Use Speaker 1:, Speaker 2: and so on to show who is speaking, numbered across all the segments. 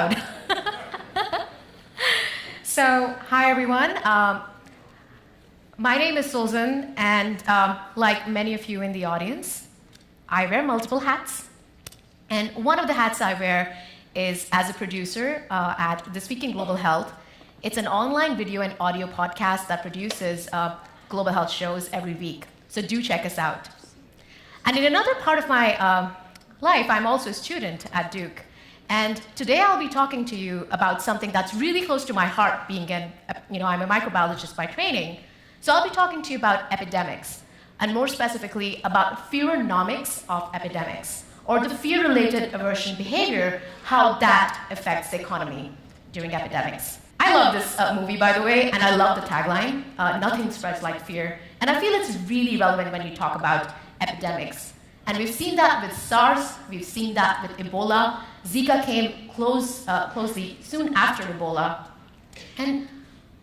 Speaker 1: loud. So, hi everyone. My name is Sulzhan, and like many of you in the audience, I wear multiple hats. And one of the hats I wear is as a producer at This Week in Global Health. It's an online video and audio podcast that produces global health shows every week. So do check us out. And in another part of my life, I'm also a student at Duke. And today I'll be talking to you about something that's really close to my heart, being I'm a microbiologist by training. So I'll be talking to you about epidemics, and more specifically about Fearonomics of epidemics, or the fear-related aversion behavior, how that affects the economy during epidemics. I love this movie, by the way, and I love the tagline, nothing spreads like fear. And I feel it's really relevant when you talk about epidemics. And we've seen that with SARS, we've seen that with Ebola. Zika came closely soon after Ebola. And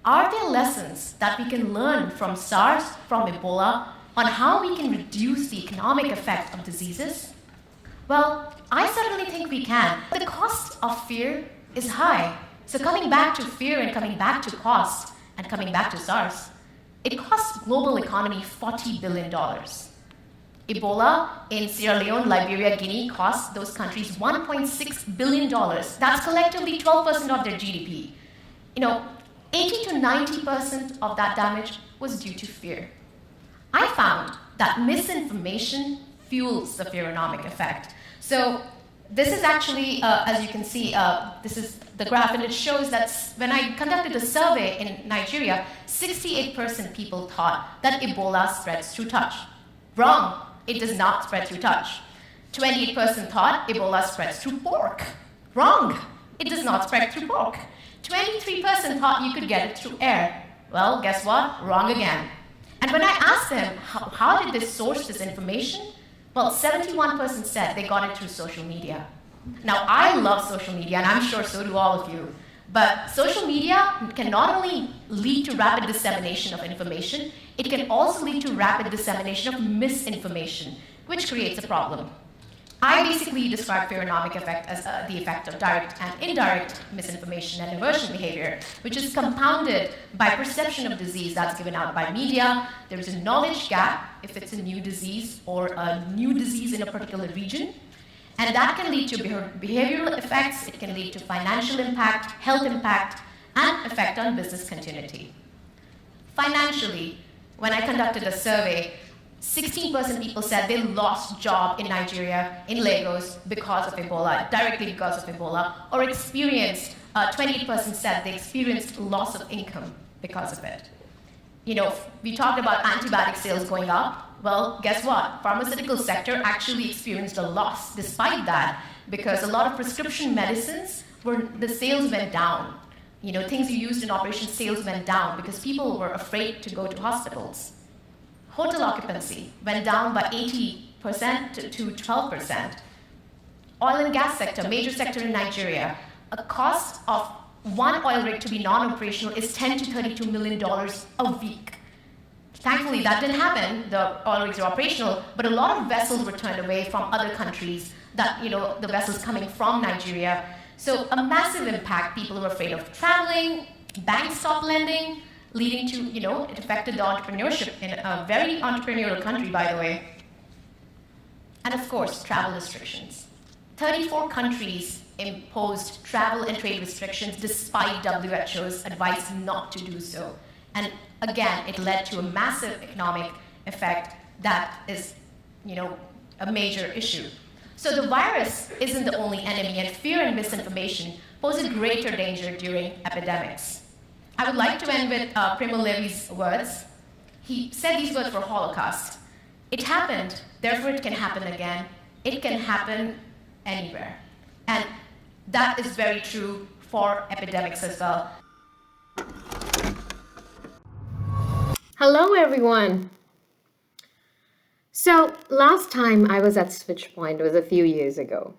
Speaker 1: are there lessons that we can learn from SARS, from Ebola, on how we can reduce the economic effect of diseases? Well, I certainly think we can. The cost of fear is high. So coming back to fear and coming back to cost and coming back to SARS, it costs the global economy $40 billion. Ebola in Sierra Leone, Liberia, Guinea cost those countries $1.6 billion. That's collectively 12% of their GDP. 80 to 90% of that damage was due to fear. I found that misinformation fuels the Fearonomic effect. So this is actually, as you can see, this is the graph, and it shows that when I conducted a survey in Nigeria, 68% people thought that Ebola spreads through touch. Wrong. It does not spread through touch. 28% thought Ebola spreads through pork. Wrong. It does not spread through pork. 23% thought you could get it through air. Well, guess what? Wrong again. And when I asked them, how did they source this information? Well, 71% said they got it through social media. Now, I love social media, and I'm sure so do all of you. But social media can not only lead to rapid dissemination of information, it can also lead to rapid dissemination of misinformation, which creates a problem. I basically describe Fearonomic effect as the effect of direct and indirect misinformation and aversion behavior, which is compounded by perception of disease that's given out by media. There's a knowledge gap if it's a new disease or a new disease in a particular region. And that can lead to behavioral effects, it can lead to financial impact, health impact, and effect on business continuity. Financially, when I conducted a survey, 16% people said they lost job in Nigeria, in Lagos, because of Ebola, directly because of Ebola, or experienced, 28% said they experienced loss of income because of it. We talked about antibiotic sales going up. Well, guess what? Pharmaceutical sector actually experienced a loss despite that, because a lot of prescription medicines, the sales went down. Things you used in operation, sales went down because people were afraid to go to hospitals. Hotel occupancy went down by 80% to 12%. Oil and gas sector, major sector in Nigeria, a cost of one oil rig to be non-operational is $10 to $32 million a week. Thankfully, that didn't happen. The oil rigs are operational, but a lot of vessels were turned away from other countries, the vessels coming from Nigeria. So a massive impact. People were afraid of traveling, banks stopped lending, leading to, it affected the entrepreneurship in a very entrepreneurial country, by the way. And of course, travel restrictions. 34 countries imposed travel and trade restrictions despite WHO's advice not to do so. And again, it led to a massive economic effect that is, a major issue. So the virus isn't the only enemy, and fear and misinformation pose a greater danger during epidemics. I would like to end with Primo Levi's words. He said these words for Holocaust. It happened, therefore it can happen again. It can happen anywhere. And that is very true for epidemics as well.
Speaker 2: Hello, everyone. So last time I was at SwitchPoint was a few years ago.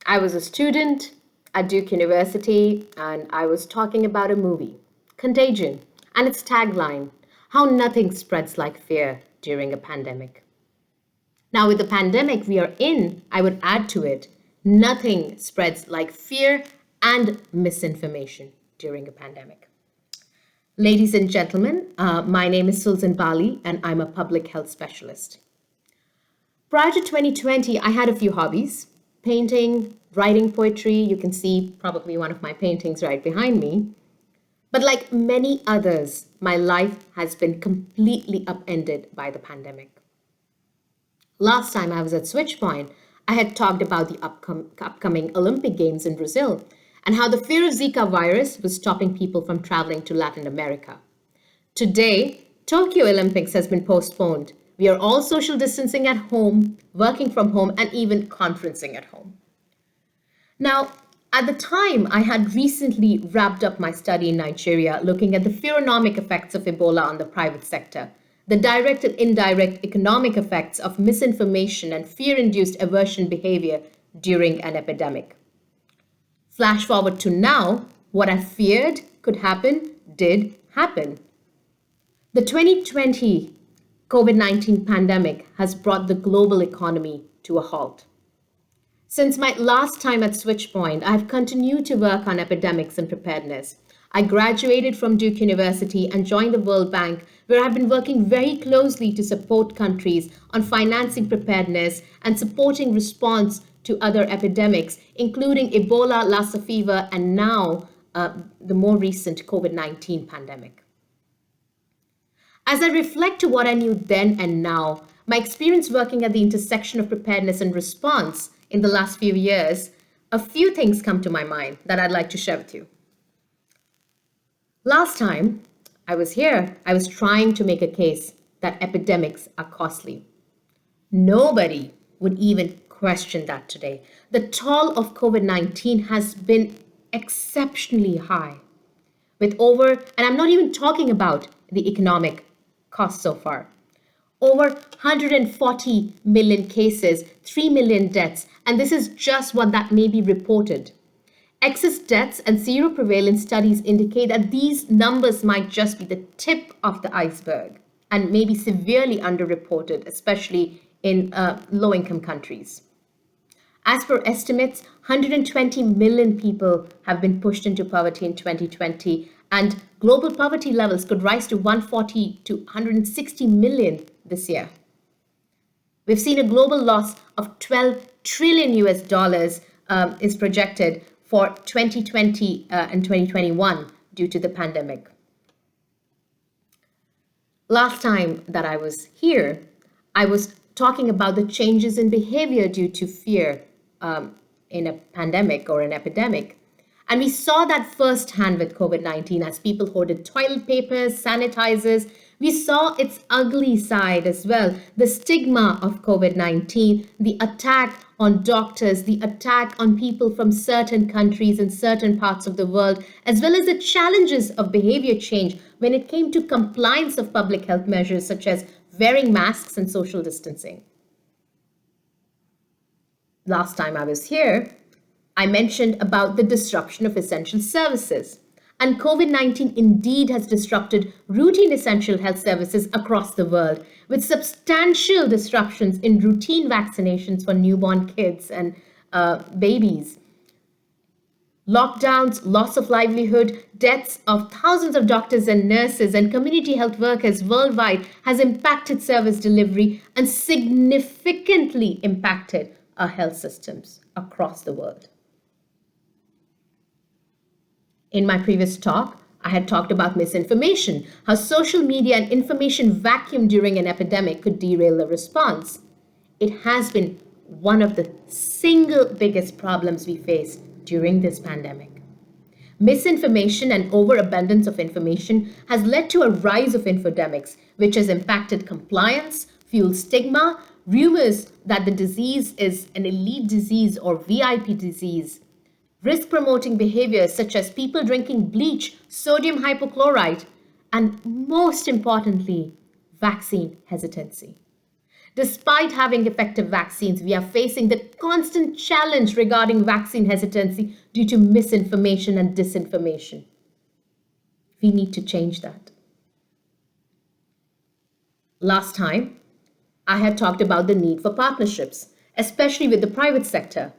Speaker 2: I was a student at Duke University, and I was talking about a movie, Contagion, and its tagline, how nothing spreads like fear during a pandemic. Now, with the pandemic we are in, I would add to it, nothing spreads like fear and misinformation during a pandemic. Ladies and gentlemen, my name is Sulzhan Bali, and I'm a public health specialist. Prior to 2020, I had a few hobbies: painting, writing poetry. You can see probably one of my paintings right behind me. But like many others, my life has been completely upended by the pandemic. Last time I was at SwitchPoint, I had talked about the upcoming Olympic Games in Brazil and how the fear of Zika virus was stopping people from traveling to Latin America. Today, Tokyo Olympics has been postponed. We are all social distancing at home, working from home, and even conferencing at home. Now, at the time, I had recently wrapped up my study in Nigeria looking at the Fearonomic effects of Ebola on the private sector, the direct and indirect economic effects of misinformation and fear-induced aversion behavior during an epidemic. Flash forward to now, what I feared could happen did happen. The 2020 COVID-19 pandemic has brought the global economy to a halt. Since my last time at SwitchPoint, I've continued to work on epidemics and preparedness. I graduated from Duke University and joined the World Bank, where I've been working very closely to support countries on financing preparedness and supporting response to other epidemics, including Ebola, Lassa fever, and now the more recent COVID-19 pandemic. As I reflect to what I knew then and now, my experience working at the intersection of preparedness and response in the last few years, a few things come to my mind that I'd like to share with you. Last time I was here, I was trying to make a case that epidemics are costly. Nobody would even question that today. The toll of COVID-19 has been exceptionally high, with over, and I'm not even talking about the economic cost so far, over 140 million cases, 3 million deaths, and this is just what that may be reported. Excess deaths and seroprevalence studies indicate that these numbers might just be the tip of the iceberg and may be severely underreported, especially in low-income countries. As per estimates, 120 million people have been pushed into poverty in 2020, and global poverty levels could rise to 140 to 160 million this year. We've seen a global loss of 12 trillion US dollars is projected for 2020 and 2021 due to the pandemic. Last time that I was here, I was talking about the changes in behavior due to fear in a pandemic or an epidemic. And we saw that firsthand with COVID-19 as people hoarded toilet papers, sanitizers. We saw its ugly side as well, the stigma of COVID-19, the attack on doctors, the attack on people from certain countries and certain parts of the world, as well as the challenges of behavior change when it came to compliance of public health measures such as wearing masks and social distancing. Last time I was here, I mentioned about the disruption of essential services. And COVID-19 indeed has disrupted routine essential health services across the world, with substantial disruptions in routine vaccinations for newborn kids and babies. Lockdowns, loss of livelihood, deaths of thousands of doctors and nurses and community health workers worldwide has impacted service delivery and significantly impacted our health systems across the world. In my previous talk, I had talked about misinformation, how social media and information vacuum during an epidemic could derail the response. It has been one of the single biggest problems we face during this pandemic. Misinformation and overabundance of information has led to a rise of infodemics, which has impacted compliance, fueled stigma, rumors that the disease is an elite disease or VIP disease, risk-promoting behaviors such as people drinking bleach, sodium hypochlorite, and most importantly, vaccine hesitancy. Despite having effective vaccines, we are facing the constant challenge regarding vaccine hesitancy due to misinformation and disinformation. We need to change that. Last time, I had talked about the need for partnerships, especially with the private sector.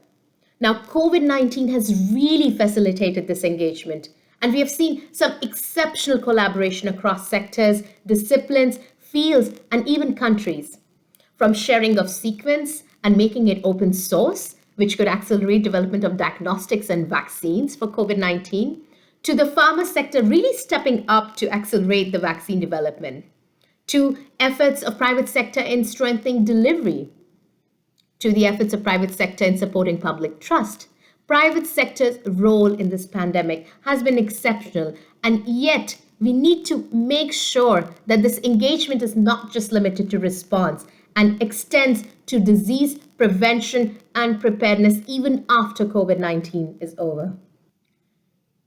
Speaker 2: Now, COVID-19 has really facilitated this engagement, and we have seen some exceptional collaboration across sectors, disciplines, fields, and even countries. From sharing of sequence and making it open source, which could accelerate development of diagnostics and vaccines for COVID-19, to the pharma sector really stepping up to accelerate the vaccine development, to efforts of private sector in strengthening delivery, to the efforts of private sector in supporting public trust. Private sector's role in this pandemic has been exceptional, and yet we need to make sure that this engagement is not just limited to response and extends to disease prevention and preparedness even after COVID-19 is over.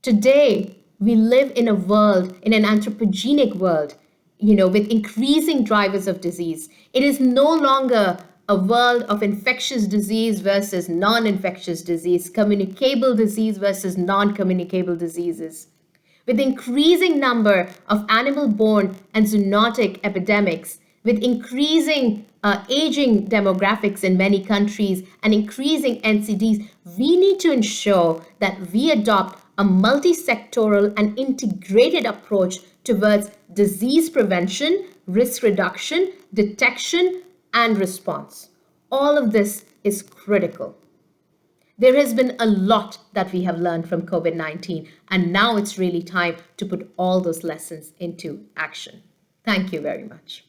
Speaker 2: Today, we live in a world, in an anthropogenic world, with increasing drivers of disease. It is no longer a world of infectious disease versus non-infectious disease, communicable disease versus non-communicable diseases. With increasing number of animal-borne and zoonotic epidemics, with increasing aging demographics in many countries and increasing NCDs, we need to ensure that we adopt a multi-sectoral and integrated approach towards disease prevention, risk reduction, detection, and response. All of this is critical. There has been a lot that we have learned from COVID-19, and now it's really time to put all those lessons into action. Thank you very much.